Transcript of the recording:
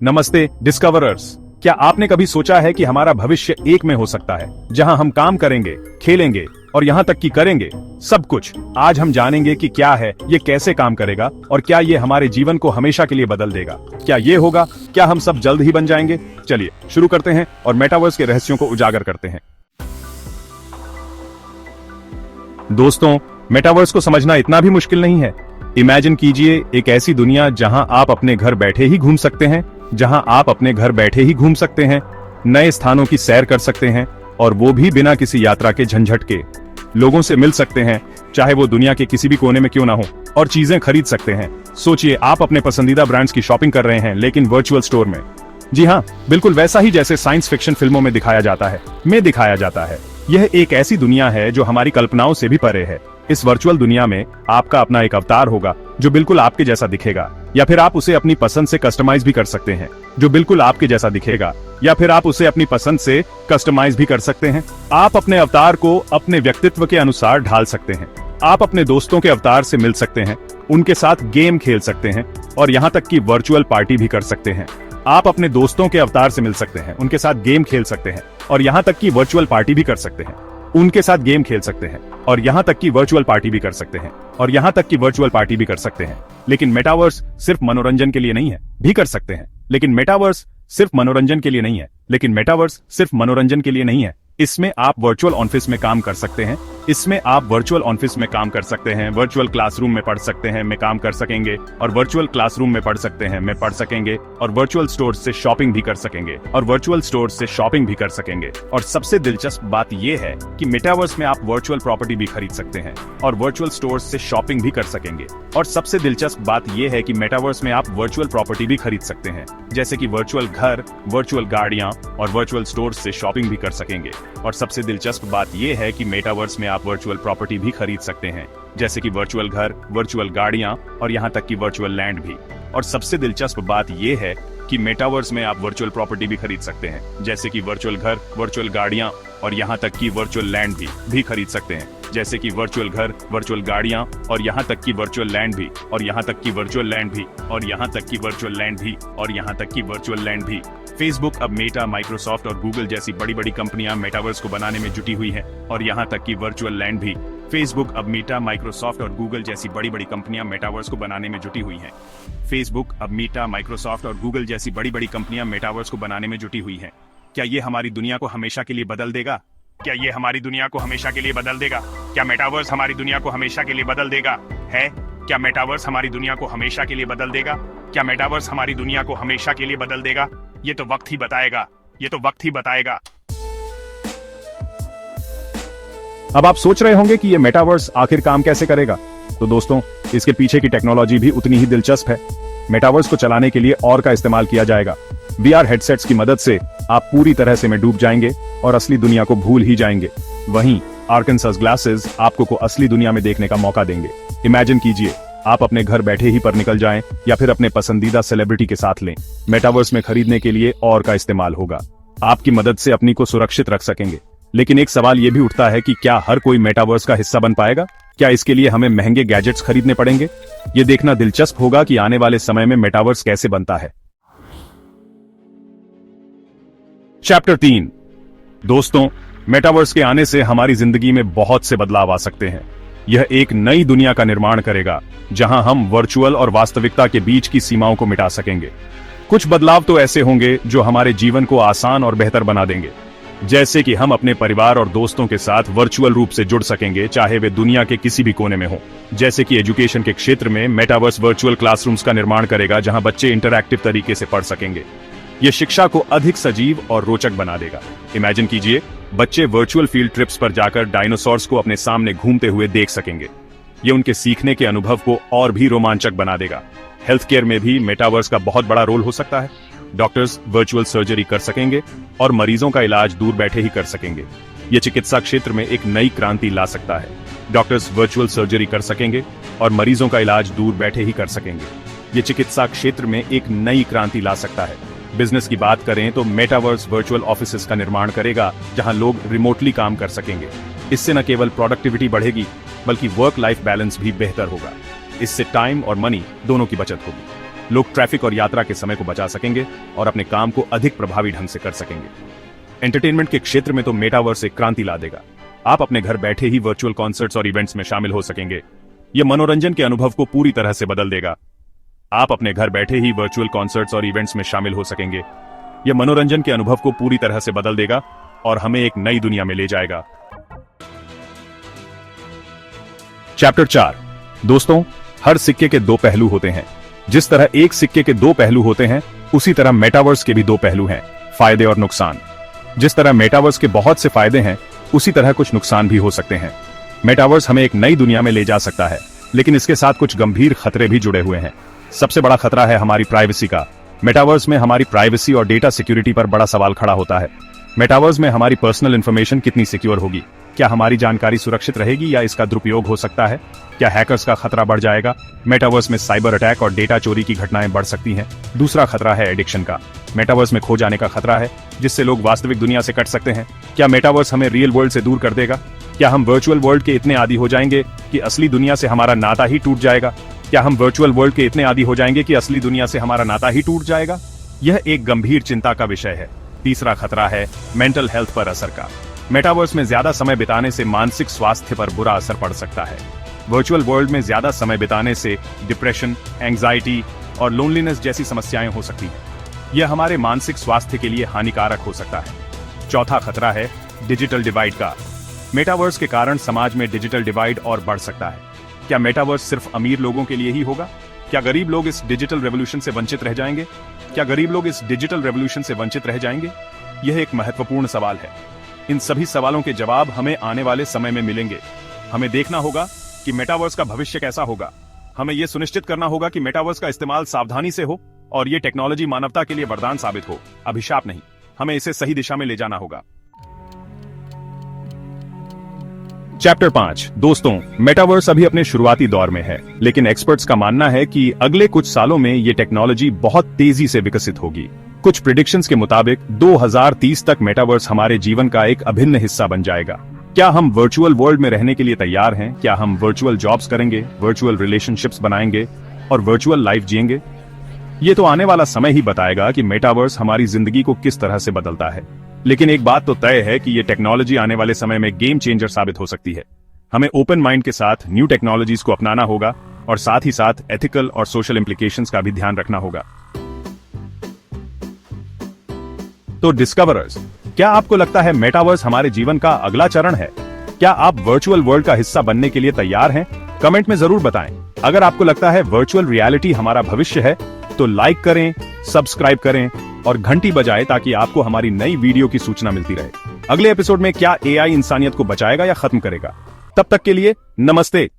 नमस्ते डिस्कवरर्स। क्या आपने कभी सोचा है कि हमारा भविष्य एक में हो सकता है, जहां हम काम करेंगे, खेलेंगे और यहां तक कि करेंगे सब कुछ। आज हम जानेंगे कि क्या है, ये कैसे काम करेगा और क्या ये हमारे जीवन को हमेशा के लिए बदल देगा। क्या ये होगा? क्या हम सब जल्द ही बन जाएंगे? चलिए शुरू करते हैं और मेटावर्स के रहस्यों को उजागर करते हैं। दोस्तों, मेटावर्स को समझना इतना भी मुश्किल नहीं है। इमेजिन कीजिए एक ऐसी दुनिया जहां आप अपने घर बैठे ही घूम सकते हैं, नए स्थानों की सैर कर सकते हैं और वो भी बिना किसी यात्रा के झंझट के। लोगों से मिल सकते हैं, चाहे वो दुनिया के किसी भी कोने में क्यों ना हो, और चीजें खरीद सकते हैं। सोचिए, आप अपने पसंदीदा ब्रांड्स की शॉपिंग कर रहे हैं, लेकिन वर्चुअल स्टोर में। जी हाँ, बिल्कुल वैसा ही जैसे साइंस फिक्शन फिल्मों में दिखाया जाता है। यह एक ऐसी दुनिया है जो हमारी कल्पनाओं से भी परे है। इस वर्चुअल दुनिया में आपका अपना एक अवतार होगा जो बिल्कुल आपके जैसा दिखेगा, या फिर आप उसे अपनी पसंद से कस्टमाइज भी कर सकते हैं। आप अपने अवतार को अपने व्यक्तित्व के अनुसार ढाल सकते हैं। आप अपने दोस्तों के अवतार से मिल सकते हैं, उनके साथ गेम खेल सकते हैं और यहाँ तक कि वर्चुअल पार्टी भी कर सकते हैं। आप अपने दोस्तों के अवतार से मिल सकते हैं, उनके साथ गेम खेल सकते हैं और यहाँ तक कि वर्चुअल पार्टी भी कर सकते हैं। लेकिन मेटावर्स सिर्फ मनोरंजन के लिए नहीं है, इसमें आप वर्चुअल ऑफिस में काम कर सकते हैं, वर्चुअल क्लासरूम में पढ़ सकते हैं, और वर्चुअल क्लासरूम में पढ़ सकेंगे, और वर्चुअल स्टोर से शॉपिंग भी कर सकेंगे, और सबसे दिलचस्प बात यह है कि मेटावर्स में आप वर्चुअल प्रॉपर्टी भी खरीद सकते हैं और वर्चुअल स्टोर से शॉपिंग भी कर सकेंगे। और सबसे दिलचस्प बात यह है कि मेटावर्स में आप वर्चुअल प्रॉपर्टी भी खरीद सकते हैं, जैसे कि वर्चुअल घर, वर्चुअल गाड़ियां और वर्चुअल स्टोर से शॉपिंग भी कर सकेंगे। और सबसे दिलचस्प बात यह है कि मेटावर्स में आप वर्चुअल प्रॉपर्टी भी खरीद सकते हैं, जैसे कि वर्चुअल घर, वर्चुअल गाड़ियां और यहां तक कि वर्चुअल लैंड भी। और सबसे दिलचस्प बात यह है कि मेटावर्स में आप वर्चुअल प्रॉपर्टी भी खरीद सकते हैं, जैसे कि वर्चुअल घर, वर्चुअल गाड़ियां और यहां तक कि वर्चुअल लैंड भी खरीद सकते हैं, जैसे कि वर्चुअल घर, वर्चुअल गाड़ियां और यहां तक कि वर्चुअल लैंड भी, और यहां तक कि वर्चुअल लैंड भी, और यहां तक कि वर्चुअल लैंड भी, और यहां तक कि वर्चुअल लैंड भी। फेसबुक, अब मेटा, माइक्रोसॉफ्ट और गूगल जैसी बड़ी-बड़ी कंपनियां मेटावर्स को बनाने में जुटी हुई हैं, और यहां तक कि वर्चुअल लैंड भी। फेसबुक, अब मेटा, माइक्रोसॉफ्ट और गूगल जैसी बड़ी-बड़ी कंपनियां मेटावर्स को बनाने में जुटी हुई हैं। क्या ये हमारी दुनिया को हमेशा के लिए बदल देगा? क्या मेटावर्स हमारी दुनिया को हमेशा के लिए बदल देगा? क्या मेटावर्स हमारी दुनिया को हमेशा के लिए बदल देगा? ये तो वक्त ही बताएगा। अब आप सोच रहे होंगे कि ये मेटावर्स आखिर काम कैसे करेगा? तो दोस्तों, इसके पीछे की टेक्नोलॉजी भी उतनी ही दिलचस्प है। मेटावर्स को चलाने के लिए और का इस्तेमाल किया जाएगा। VR हेडसेट्स की मदद से आप पूरी तरह से में डूब जाएंगे और असली दुनिया को भूल ही जाएंगे। वहीं आर्कनसास ग्लासेस आपको को असली दुनिया में देखने का मौका देंगे। इमेजिन कीजिए, आप अपने घर बैठे ही पर निकल जाएं या फिर अपने पसंदीदा सेलिब्रिटी के साथ लें। मेटावर्स में खरीदने के लिए और का इस्तेमाल होगा। आपकी मदद से अपनी को सुरक्षित रख सकेंगे। लेकिन एक सवाल यह भी उठता है कि क्या हर कोई मेटावर्स का हिस्सा बन पाएगा? क्या इसके लिए हमें महंगे गैजेट्स खरीदने पड़ेंगे? ये देखना दिलचस्प होगा कि आने वाले समय में मेटावर्स कैसे बनता है। चैप्टर 3। दोस्तों, मेटावर्स के आने से हमारी जिंदगी में बहुत से बदलाव आ सकते हैं। यह एक नई दुनिया का निर्माण करेगा, जहां हम वर्चुअल और वास्तविकता के बीच की सीमाओं को मिटा सकेंगे। कुछ बदलाव तो ऐसे होंगे जो हमारे जीवन को आसान और बेहतर बना देंगे, जैसे कि हम अपने परिवार और दोस्तों के साथ वर्चुअल रूप से जुड़ सकेंगे, चाहे वे दुनिया के किसी भी कोने में हो। जैसे कि एजुकेशन के क्षेत्र में मेटावर्स वर्चुअल क्लासरूम्स का निर्माण करेगा, जहां बच्चे इंटरैक्टिव तरीके से पढ़ सकेंगे। यह शिक्षा को अधिक सजीव और रोचक बना देगा। इमेजिन कीजिए, बच्चे वर्चुअल फील्ड ट्रिप्स पर जाकर डायनासोर्स को अपने सामने घूमते हुए देख सकेंगे। ये उनके सीखने के अनुभव को और भी रोमांचक बना देगा। हेल्थ केयर में भी मेटावर्स का बहुत बड़ा रोल हो सकता है। डॉक्टर्स वर्चुअल सर्जरी कर सकेंगे और मरीजों का इलाज दूर बैठे ही कर सकेंगे। यह चिकित्सा क्षेत्र में एक नई क्रांति ला सकता है। डॉक्टर्स वर्चुअल सर्जरी कर सकेंगे और मरीजों का इलाज दूर बैठे ही कर सकेंगे। यह चिकित्सा क्षेत्र में एक नई क्रांति ला सकता है। बिजनेस की बात करें तो मेटावर्स वर्चुअल ऑफिसेस का निर्माण करेगा, जहां लोग रिमोटली काम कर सकेंगे। इससे न केवल प्रोडक्टिविटी बढ़ेगी, बल्कि वर्क लाइफ बैलेंस भी बेहतर होगा। इससे टाइम और मनी दोनों की बचत होगी। लोग ट्रैफिक और यात्रा के समय को बचा सकेंगे और अपने काम को अधिक प्रभावी ढंग से कर सकेंगे। एंटरटेनमेंट के क्षेत्र में तो मेटावर्स एक क्रांति ला देगा। आप अपने घर बैठे ही वर्चुअल कॉन्सर्ट्स और इवेंट्स में शामिल हो सकेंगे। यह मनोरंजन के अनुभव को पूरी तरह से बदल देगा। आप अपने घर बैठे ही वर्चुअल कॉन्सर्ट्स और इवेंट्स में शामिल हो सकेंगे। यह मनोरंजन के अनुभव को पूरी तरह से बदल देगा और हमें एक नई दुनिया में ले जाएगा। चैप्टर 4। दोस्तों, हर सिक्के के दो पहलू होते हैं। जिस तरह एक सिक्के के दो पहलू होते हैं, उसी तरह मेटावर्स के भी दो पहलू हैं, फायदे और नुकसान। जिस तरह मेटावर्स के बहुत से फायदे हैं, उसी तरह कुछ नुकसान भी हो सकते हैं। मेटावर्स हमें एक नई दुनिया में ले जा सकता है, लेकिन इसके साथ कुछ गंभीर खतरे भी जुड़े हुए हैं। सबसे बड़ा खतरा है हमारी प्राइवेसी का। मेटावर्स में हमारी प्राइवेसी और डेटा सिक्योरिटी पर बड़ा सवाल खड़ा होता है। मेटावर्स में हमारी पर्सनल इंफॉर्मेशन कितनी सिक्योर होगी? क्या हमारी जानकारी सुरक्षित रहेगी या इसका दुरुपयोग हो सकता है? क्या हैकर्स का खतरा बढ़ जाएगा? मेटावर्स में साइबर अटैक और डेटा चोरी की घटनाएं बढ़ सकती हैं। दूसरा खतरा है एडिक्शन का। मेटावर्स में खो जाने का खतरा है, जिससे लोग वास्तविक दुनिया से कट सकते हैं। क्या मेटावर्स हमें रियल वर्ल्ड से दूर कर देगा? क्या हम वर्चुअल वर्ल्ड के इतने आदी हो जाएंगे कि असली दुनिया से हमारा नाता ही टूट जाएगा? क्या हम वर्चुअल वर्ल्ड के इतने आदी हो जाएंगे कि असली दुनिया से हमारा नाता ही टूट जाएगा? यह एक गंभीर चिंता का विषय है। तीसरा खतरा है मेंटल हेल्थ पर असर का। मेटावर्स में ज्यादा समय बिताने से मानसिक स्वास्थ्य पर बुरा असर पड़ सकता है। वर्चुअल वर्ल्ड में ज्यादा समय बिताने से डिप्रेशन, एंजाइटी और लोनलीनेस जैसी समस्याएं हो सकती हैं। यह हमारे मानसिक स्वास्थ्य के लिए हानिकारक हो सकता है। चौथा खतरा है डिजिटल डिवाइड का। मेटावर्स के कारण समाज में डिजिटल डिवाइड और बढ़ सकता है। क्या मेटावर्स सिर्फ अमीर लोगों के लिए ही होगा? क्या गरीब लोग इस डिजिटल रेवोल्यूशन से वंचित रह जाएंगे? क्या गरीब लोग इस डिजिटल रेवोल्यूशन से वंचित रह जाएंगे? यह एक महत्वपूर्ण सवाल है। इन सभी सवालों के जवाब हमें आने वाले समय में मिलेंगे। हमें देखना होगा कि मेटावर्स का भविष्य कैसा होगा। हमें यह सुनिश्चित करना होगा कि मेटावर्स का इस्तेमाल सावधानी से हो और ये टेक्नोलॉजी मानवता के लिए वरदान साबित हो, अभिशाप नहीं। हमें इसे सही दिशा में ले जाना होगा। चैप्टर 5। दोस्तों, मेटावर्स अभी अपने शुरुआती दौर में है, लेकिन एक्सपर्ट्स का मानना है कि अगले कुछ सालों में ये टेक्नोलॉजी बहुत तेजी से विकसित होगी। कुछ प्रिडिक्शंस के मुताबिक 2030 तक मेटावर्स हमारे जीवन का एक अभिन्न हिस्सा बन जाएगा। क्या हम वर्चुअल वर्ल्ड में रहने के लिए तैयार हैं? क्या हम वर्चुअल जॉब्स करेंगे, वर्चुअल रिलेशनशिप्स बनाएंगे और वर्चुअल लाइफ जिएंगे? ये तो आने वाला समय ही बताएगा कि मेटावर्स हमारी जिंदगी को किस तरह से बदलता है। लेकिन एक बात तो तय है कि ये टेक्नोलॉजी आने वाले समय में गेम चेंजर साबित हो सकती है। हमें ओपन माइंड के साथ न्यू टेक्नोलॉजीज को अपनाना होगा और साथ ही साथ एथिकल और सोशल इंप्लीकेशंस का भी ध्यान रखना होगा। तो डिस्कवरर्स, क्या आपको लगता है मेटावर्स हमारे जीवन का अगला चरण है? क्या आप वर्चुअल वर्ल्ड का हिस्सा बनने के लिए तैयार हैं? कमेंट में जरूर बताएं। अगर आपको लगता है वर्चुअल रियलिटी हमारा भविष्य है, तो लाइक करें, सब्सक्राइब करें और घंटी बजाएं ताकि आपको हमारी नई वीडियो की सूचना मिलती रहे। अगले एपिसोड में क्या एआई इंसानियत को बचाएगा या खत्म करेगा? तब तक के लिए नमस्ते।